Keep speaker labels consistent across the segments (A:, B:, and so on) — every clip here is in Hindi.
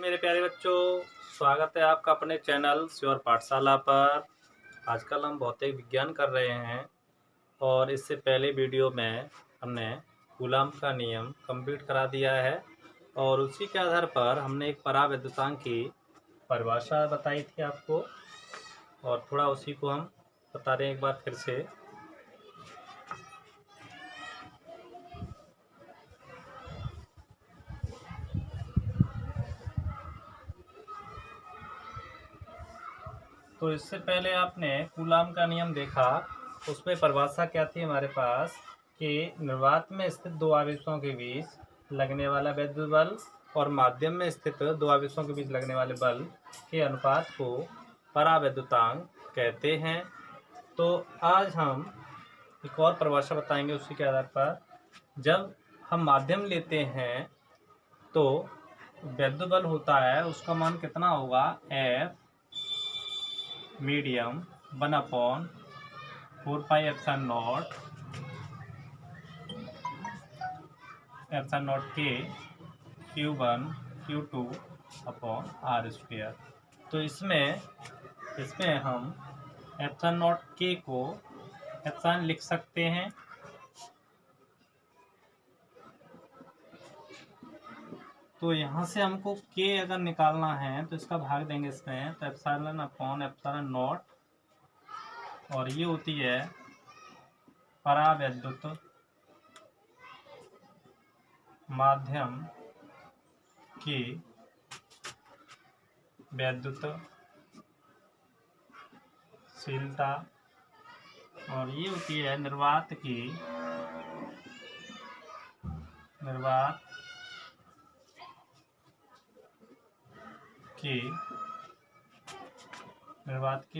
A: मेरे प्यारे बच्चों, स्वागत है आपका अपने चैनल श्योर पाठशाला पर। आजकल हम भौतिक विज्ञान कर रहे हैं और इससे पहले वीडियो में हमने कूलम्ब का नियम कंप्लीट करा दिया है और उसी के आधार पर हमने एक परावैद्युतांक की परिभाषा बताई थी आपको और थोड़ा उसी को हम बता रहे हैं एक बार फिर से। तो इससे पहले आपने कूलम्ब का नियम देखा, उसमें परिभाषा क्या थी हमारे पास कि निर्वात में स्थित दो आवेशों के बीच लगने वाला विद्युत बल और माध्यम में स्थित दो आवेशों के बीच लगने वाले बल के अनुपात को परावैद्युतांक कहते हैं। तो आज हम एक और परिभाषा बताएंगे उसी के आधार पर। जब हम माध्यम लेते हैं तो विद्युत बल होता है, उसका मान कितना होगा, एफ मीडियम 1/4πε0 के Q1 Q2/R²। तो इसमें हम ε0 k को एप्सिलॉन लिख सकते हैं। तो यहाँ से हमको k अगर निकालना है तो इसका भाग देंगे इसमें, तो ε/ε0 और ये होती है परावैद्युत माध्यम की वैद्युतशीलता और ये होती है निर्वात की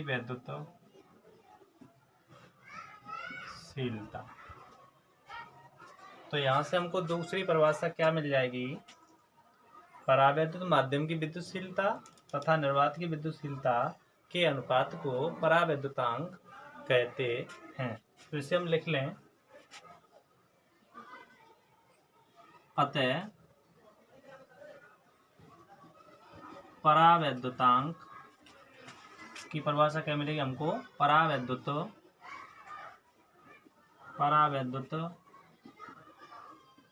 A: वैद्युतशीलता। तो यहाँ से हमको दूसरी परिभाषा क्या मिल जाएगी, परावैद्युत माध्यम की विद्युतशीलता तथा निर्वात की विद्युतशीलता के अनुपात को परावैद्युतांक कहते हैं। तो इसे हम लिख लें, अतः परावैद्युतांक की परिभाषा क्या मिलेगी हमको, परावैद्युत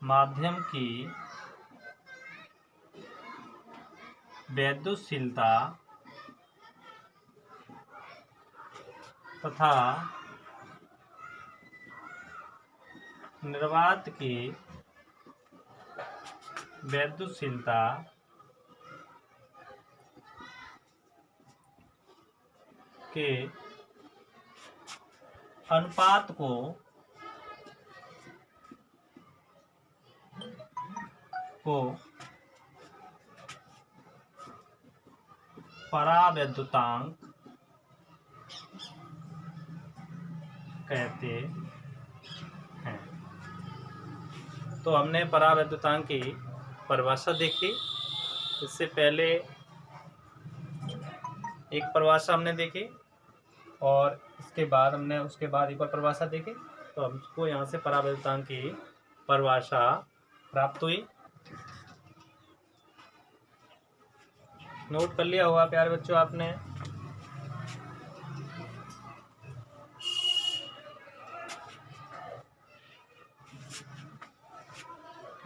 A: माध्यम की वैद्युतशीलता तथा निर्वात की वैद्युतशीलता के अनुपात को परावैद्युतांक कहते हैं। तो हमने परावैद्युतांक की परिभाषा देखी। इससे पहले एक परिभाषा हमने देखी और उसके बाद एक और परिभाषा देखी। तो हमको यहाँ से परावैद्युतांक की परिभाषा प्राप्त हुई। नोट कर लिया होगा प्यारे बच्चों आपने।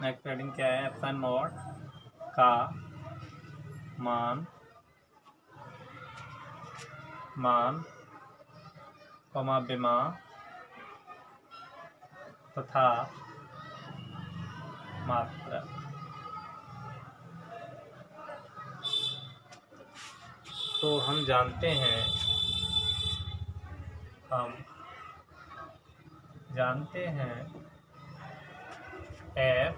A: नेक्स्ट हेडिंग क्या है, ε0 का मान विमा तथा मात्रा। तो हम जानते हैं F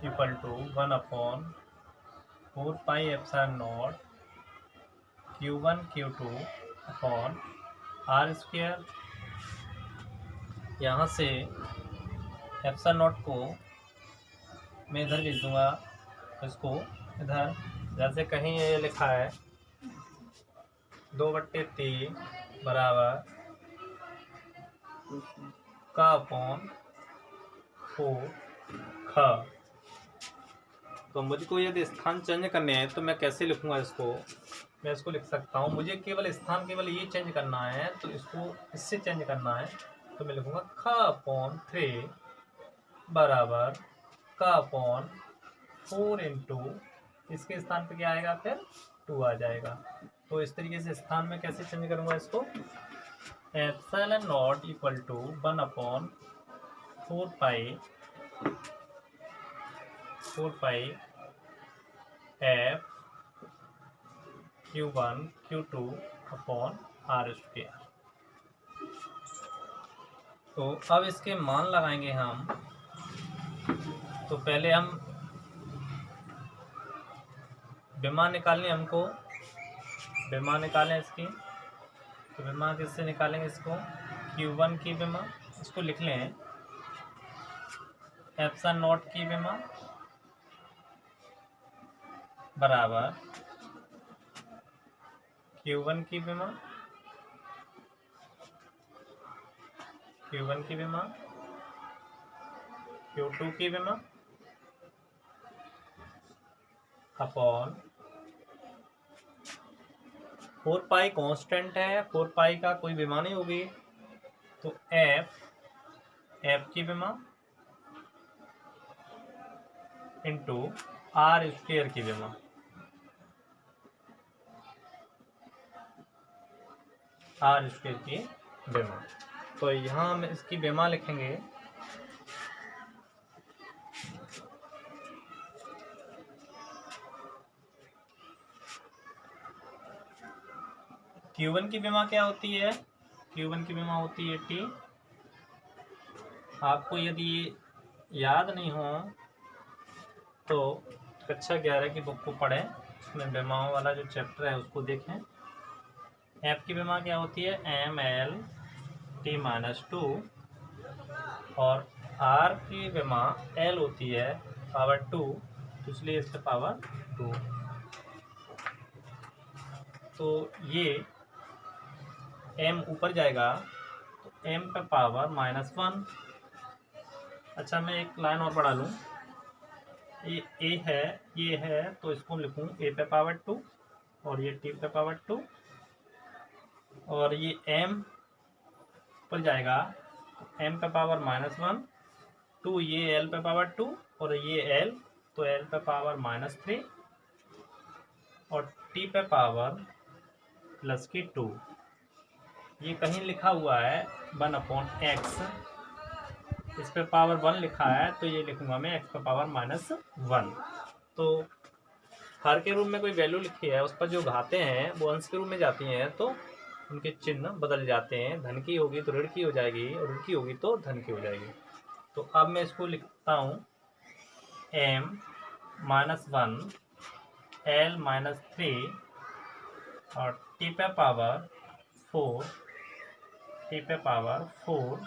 A: = 1/4πε0 Q1 Q2/R²। यहाँ से ε0 को मैं इधर भेज दूंगा, इसको इधर जैसे कहीं ये लिखा है 2/3 बराबर का/4 ख। तो मुझको यदि स्थान चेंज करने हैं तो मैं कैसे लिखूंगा इसको? मैं इसको लिख सकता हूँ, मुझे केवल स्थान केवल ये चेंज करना है, तो इसको इससे चेंज करना है, तो मैं लिखूंगा k/3 बराबर k/4 इंटू इसके स्थान पे क्या आएगा, फिर 2 आ जाएगा। तो इस तरीके से स्थान में कैसे चेंज करूंगा इसको? Epsilon naught equal to 1/4 pi F Q1 Q2 upon R square. तो अब इसके मान लगाएंगे हम। तो पहले हम विमा निकालनी हमको, विमा निकालें इसकी। तो विमा किससे निकालेंगे इसको? Q1 की विमा, इसको लिख लें एप्सिलॉन नॉट की विमा बराबर Q1 की विमा, Q1 की विमा Q2 की विमा अपॉन 4 पाई कांस्टेंट है, 4 पाई का कोई विमा नहीं होगी, तो एफ की विमा इंटू आर स्क्वायर की विमा। आर स्क्वायर की विमा। तो यहाँ हम इसकी विमा लिखेंगे Q1 की विमा क्या होती है? Q1 की विमा होती है T। आपको यदि याद नहीं हो तो कक्षा 11 की बुक को पढ़ें, उसमें विमाओं वाला जो चैप्टर है उसको देखें। एफ की विमा क्या होती है? ML T-2 और आर की विमा L होती है पावर 2, तो इसलिए इसका पावर 2। तो ये m ऊपर जाएगा तो m पे पावर -1। अच्छा, मैं एक लाइन और बढ़ा लूँ, ये a है, ये है, तो इसको लिखूँ a पे पावर 2 और ये t पे पावर 2, और ये m ऊपर जाएगा m पे पावर -1, 2 ये l पे पावर 2 और ये l, तो l पे पावर -3 और t पे पावर +2। ये कहीं लिखा हुआ है 1/x, इस पे पावर 1 लिखा है, तो ये लिखूंगा मैं x पे पावर -1। तो हर के रूप में कोई वैल्यू लिखी है, उस पर जो घाते हैं वो अंश के रूप में जाती हैं, तो उनके चिन्ह बदल जाते हैं। धन की होगी तो ऋण की हो जाएगी, और ऋण की होगी तो धन की हो जाएगी। तो अब मैं इसको लिखता हूँ m-1 l-3 और t पे पावर 4, t पे पावर 4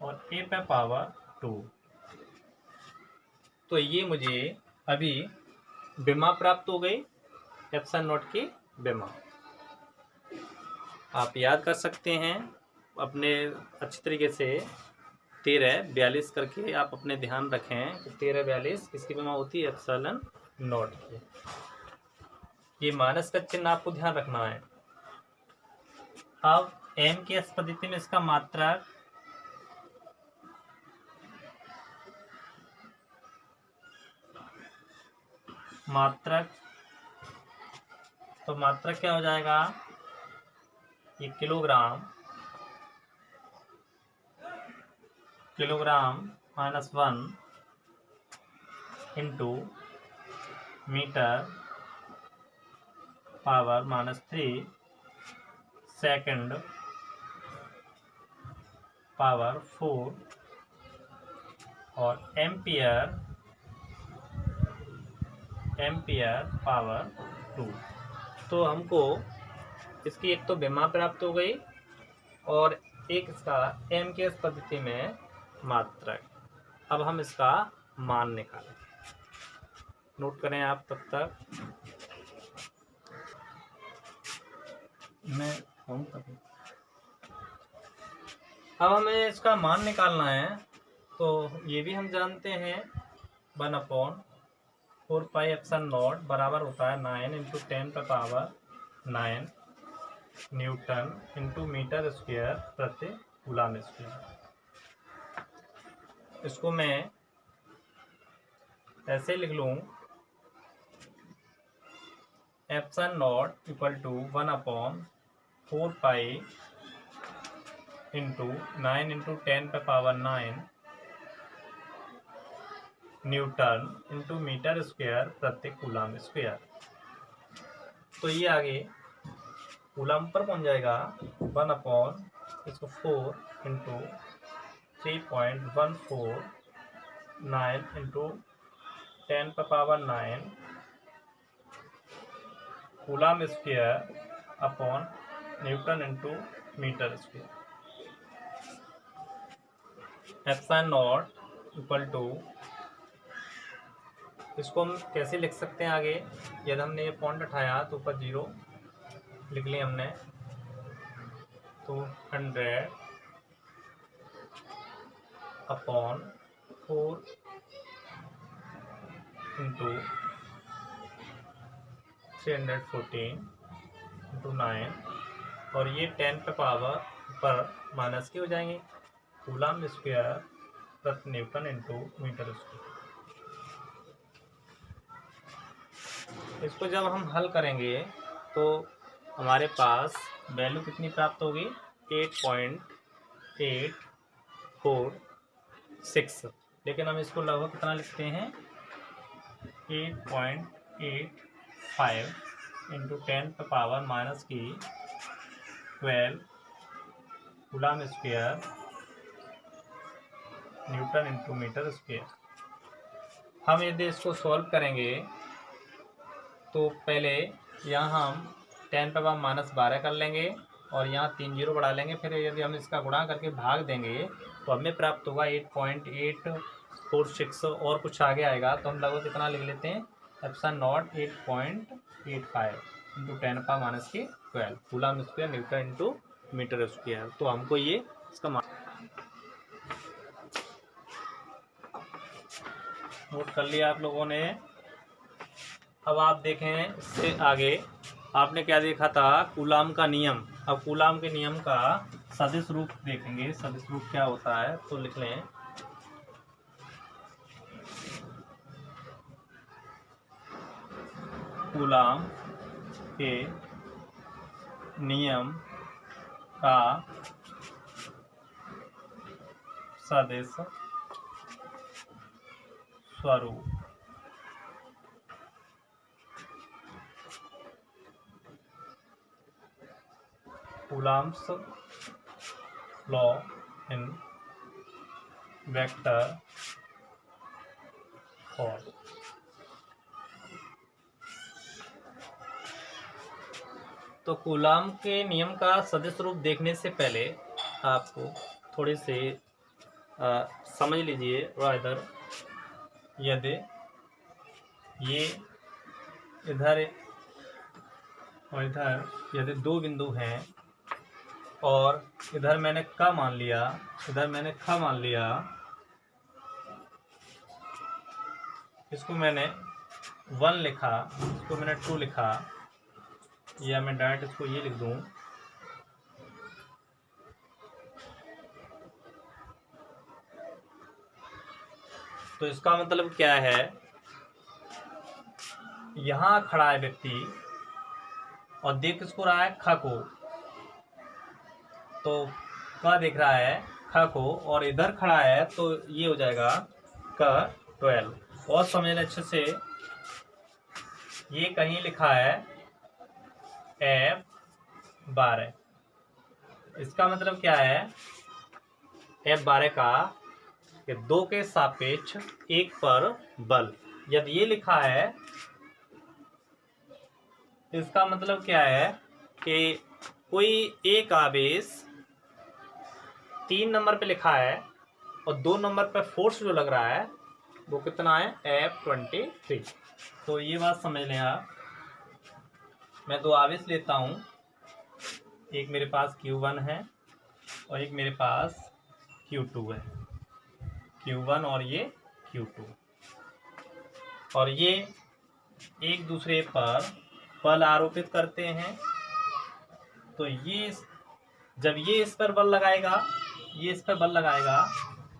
A: और a पे पावर 2। तो ये मुझे अभी विमा प्राप्त हो गई, एप्सिलॉन नॉट की विमा। आप याद कर सकते हैं अपने अच्छी तरीके से, 13-42 करके आप अपने ध्यान रखें कि 13-42 किसकी विमा होती है? एप्सिलॉन नॉट की। ये माइनस का चिन्ह आपको ध्यान रखना है। अब m की इस पद्धति में इसका मात्रक तो मात्रक क्या हो जाएगा? ये kilogram -1 into metre power -3 second power 4 और एम्पियर पावर 2। तो हमको इसकी एक तो विमा प्राप्त हो गई और एक इसका m के इस पद्धति में मात्रक। अब हम इसका मान निकालें, नोट करें आप तब तक। मैं अब हमें इसका मान निकालना है, तो ये भी हम जानते हैं 1/4 4 पाई एप्सिलॉन नॉट बराबर होता है 9 इंटू 10 पे power 9 newton into metre square प्रति कूलम स्क्वायर। इसको मैं ऐसे लिख लूँ, epsilon naught equal to 1/4 pi into 9 into 10 पे power 9 newton into metre square प्रति कूलम स्क्वायर। तो ये आगे कूलम पर पहुंच जाएगा 1/4 इंटू 3.149 इंटू 10 पे power 9 coulomb square upon newton into metre square. Epsilon naught equal to, इसको हम कैसे लिख सकते हैं आगे, यदि हमने ये पॉइंट उठाया तो ऊपर 0 लिख लिया हमने, तो 100 अपॉन 4 इंटू 314 इंटू 9 और ये 10 पे पावर पर माइनस के हो जाएंगे कूलम स्क्वायर प्रति न्यूटन इंटू मीटर स्क्वायर। इसको जब हम हल करेंगे तो हमारे पास वैल्यू कितनी प्राप्त होगी, 8.846। लेकिन हम इसको लगभग कितना लिखते हैं, 8.85 इंटू 10 पे पावर माइनस की 12 coulomb square newton into metre square. हम यदि इसको सॉल्व करेंगे तो पहले यहाँ हम 10 पे पावर -12 कर लेंगे और यहाँ 3 0 बढ़ा लेंगे। फिर यदि हम इसका गुणा करके भाग देंगे तो हमें प्राप्त होगा 8.846 और कुछ आगे आएगा तो हम लगभग कितना लिख लेते हैं, epsilon naught 8.85 into 10 power minus की 12 coulomb square newton into metre square. तो हमको ये इसका नोट कर लिया आप लोगों ने। अब आप देखें इससे आगे आपने क्या देखा था, कूलम का नियम। अब कूलम के नियम का सदिश रूप देखेंगे, सदिश रूप क्या होता है तो लिख लें, कूलम के नियम का सदिश स्वरूप। Coulomb's law in vector form. तो कूलम के नियम का सदिश रूप देखने से पहले आपको थोड़े से समझ लीजिए। इधर यदि ये इधर और इधर यदि दो बिंदु हैं और इधर मैंने क मान लिया, इधर मैंने ख मान लिया, इसको मैंने 1 लिखा, इसको मैंने 2 लिखा, या मैं डायरेक्ट इसको ये लिख दूं, तो इसका मतलब क्या है, यहां खड़ा है व्यक्ति और देख किसको रहा है, ख को, तो क देख रहा है ख को और इधर खड़ा है तो ये हो जाएगा क 12। और समझ अच्छे से, ये कहीं लिखा है F12। इसका मतलब क्या है, F12 का कि 2 के सापेक्ष 1 पर बल। यदि ये लिखा है इसका मतलब क्या है कि कोई एक आवेश 3 नंबर पे लिखा है और 2 नंबर पे फोर्स जो लग रहा है वो कितना है, F23। तो ये बात समझ लें आप। मैं 2 आवेश लेता हूँ, एक मेरे पास Q1 है और एक मेरे पास Q2 है, Q1 और ये Q2। और ये एक दूसरे पर बल आरोपित करते हैं। तो ये जब ये इस पर बल लगाएगा, ये इस पर बल लगाएगा,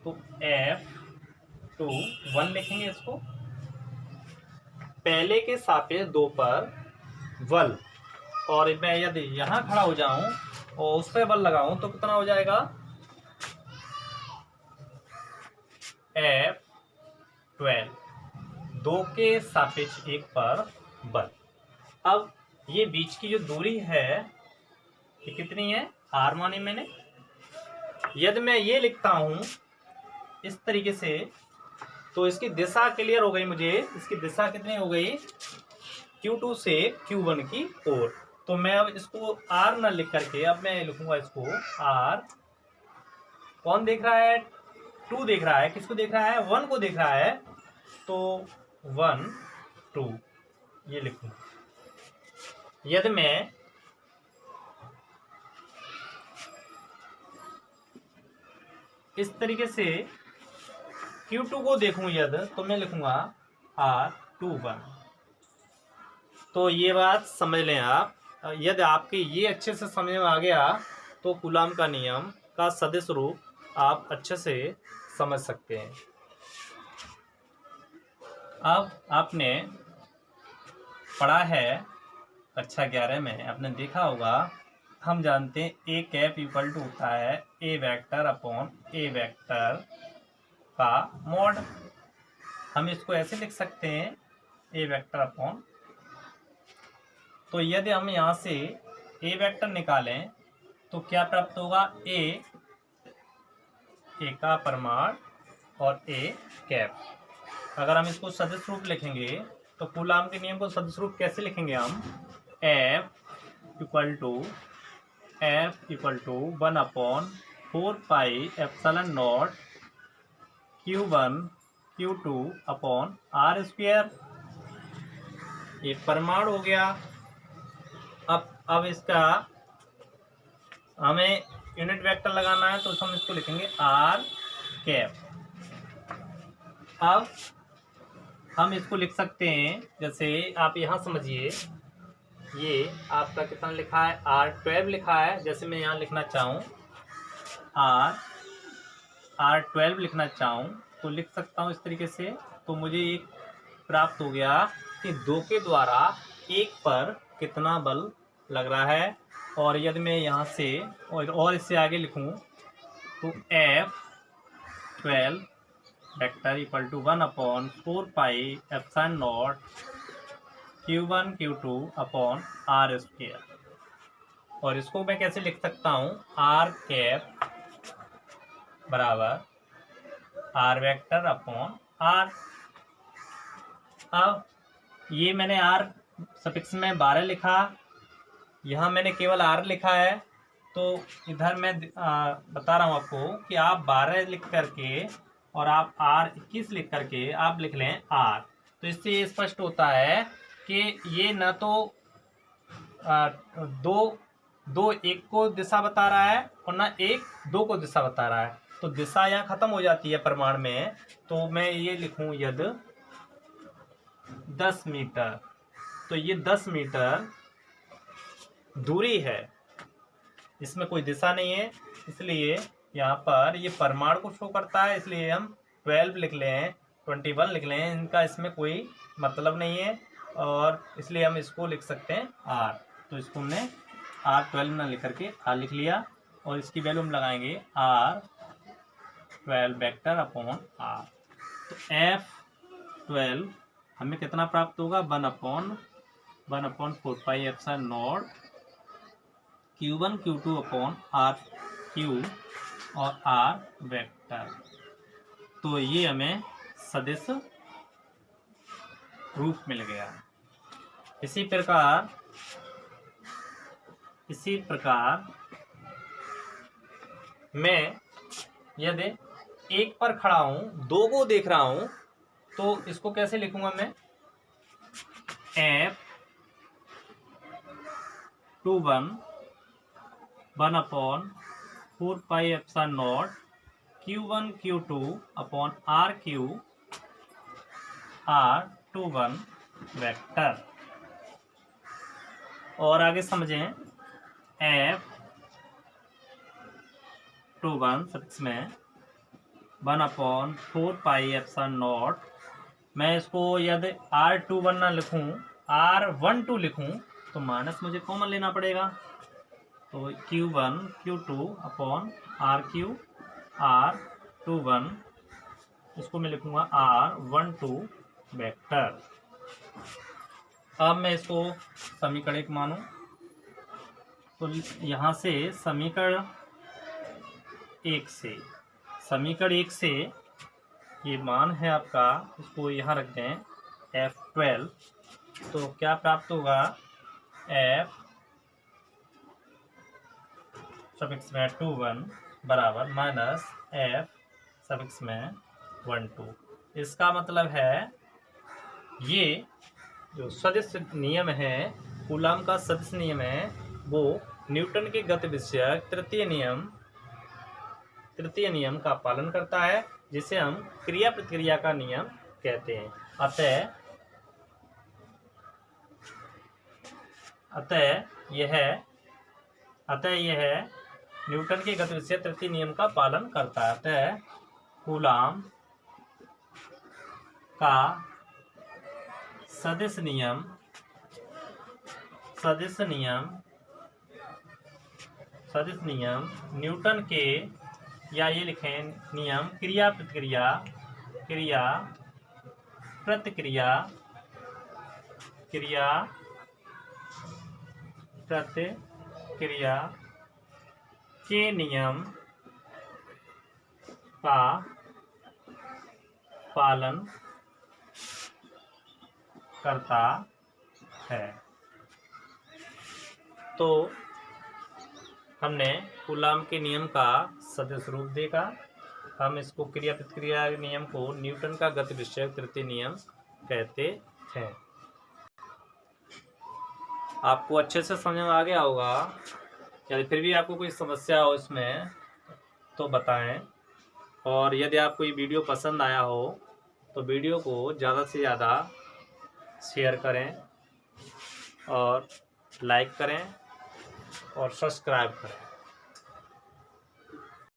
A: तो F2 1 लिखेंगे इसको। पहले के सापेक्ष 2 पर बल, और मैं यदि यहां खड़ा हो जाऊं और उस पर बल लगाऊं तो कितना हो जाएगा, F12 2 के सापेक्ष 1 पर बल। अब ये बीच की जो दूरी है ये कितनी है, r मानी मैंने। यदि मैं ये लिखता हूं इस तरीके से तो इसकी दिशा क्लियर हो गई मुझे। इसकी दिशा कितनी हो गई, Q2 से Q1 की ओर। तो मैं अब इसको R न लिख करके अब मैं लिखूंगा इसको R। कौन देख रहा है, 2 देख रहा है। किसको देख रहा है, 1 को देख रहा है। तो 1 2 ये लिखूंगा। यदि मैं इस तरीके से Q2 को देखूं यदि, तो मैं लिखूंगा R21। तो ये बात समझ लें आप। यदि आपके ये अच्छे से समझ में आ गया तो कूलाम का नियम का सदिश रूप आप अच्छे से समझ सकते हैं। अब आपने पढ़ा है कक्षा 11 में, आपने देखा होगा, हम जानते हैं ए कैप इक्वल टू होता है ए वेक्टर अपॉन ए वेक्टर का मॉड। हम इसको ऐसे लिख सकते हैं ए वेक्टर अपॉन। तो यदि हम यहाँ से ए वेक्टर निकालें तो क्या प्राप्त होगा, ए का परिमाण और ए कैप। अगर हम इसको सदिश रूप लिखेंगे तो कूलाम के नियम को सदिश रूप कैसे लिखेंगे हम, F equal to 1 upon 4 pi epsilon naught Q1 Q2 upon R square. ये परिमाण हो गया। अब इसका हमें यूनिट वेक्टर लगाना है तो हम इसको लिखेंगे R कैप। अब हम इसको लिख सकते हैं, जैसे आप यहाँ समझिए, ये आपका कितना लिखा है, R12 लिखा है। जैसे मैं यहाँ लिखना चाहूँ R12 लिखना चाहूँ तो लिख सकता हूँ इस तरीके से। तो मुझे एक प्राप्त हो गया कि 2 के द्वारा 1 पर कितना बल लग रहा है। और यदि मैं यहाँ से और इससे आगे लिखूँ तो F12 vector equal to 1 upon 4 pi epsilon naught Q1 Q2 upon R square. और इसको मैं कैसे लिख सकता हूँ, R कैप बराबर R वेक्टर अपॉन R। अब ये मैंने R सफिक्स में 12 लिखा, यहाँ मैंने केवल R लिखा है। तो इधर मैं बता रहा हूँ आपको कि आप 12 लिख करके और आप R21 लिख करके आप लिख लें R। तो इससे ये स्पष्ट होता है कि ये न तो दो एक को दिशा बता रहा है और न 1 2 को दिशा बता रहा है। तो दिशा यहाँ खत्म हो जाती है परिमाण में। तो मैं ये लिखूँ यदि 10 मीटर, तो ये 10 मीटर दूरी है, इसमें कोई दिशा नहीं है, इसलिए यहाँ पर ये परिमाण को शो करता है। इसलिए हम 12 लिख लें, 21 लिख लें, इनका इसमें कोई मतलब नहीं है। और इसलिए हम इसको लिख सकते हैं R। तो इसको हमने R12 ना लिख करके R लिख लिया। और इसकी वैल्यू हम लगाएंगे R12 वेक्टर अपॉन R। तो F12 हमें कितना प्राप्त होगा, 1 upon 4 pi epsilon naught Q1 Q2 upon R Q और R वेक्टर। तो ये हमें सदिश रूप मिल गया। इसी प्रकार मैं यदि 1 पर खड़ा हूं, 2 को देख रहा हूं, तो इसको कैसे लिखूंगा मैं, F21 1 upon 4 pi epsilon naught Q1 Q2 upon R Q R F21 vector. और आगे समझें, F21 सब्स में 1/4 पाई एप्सिलॉन नॉट। मैं इसको यदि R21 ना लिखूं, R12 लिखूं तो माइनस मुझे कॉमन लेना पड़ेगा। तो Q1 Q2 upon RQ R21, इसको मैं लिखूंगा R12 वेक्टर। अब मैं इसको समीकरण 1 मानूं तो यहाँ से समीकरण 1 से ये मान है आपका, इसको यहाँ रख दें F12, तो क्या प्राप्त होगा, F21 बराबर माइनस F12। इसका मतलब है ये जो सदिश नियम है, कूलाम का सदिश नियम है, वो न्यूटन के गति विषयक तृतीय नियम का पालन करता है, जिसे हम क्रिया प्रतिक्रिया का नियम कहते हैं। अतः यह न्यूटन के गति विषयक तृतीय नियम का पालन करता है। अतः कूलाम का सदिश नियम न्यूटन के, या ये लिखें नियम क्रिया प्रतिक्रिया के नियम का पालन करता है। तो हमने कूलाम के नियम का सदिश रूप देखा। हम इसको क्रिया प्रतिक्रिया नियम को न्यूटन का गति विषयक तृतीय नियम कहते हैं। आपको अच्छे से समझ में आ गया होगा। यदि फिर भी आपको कोई समस्या हो इसमें तो बताएं। और यदि आपको ये वीडियो पसंद आया हो तो वीडियो को ज़्यादा से ज़्यादा शेयर करें और लाइक करें और सब्सक्राइब करें।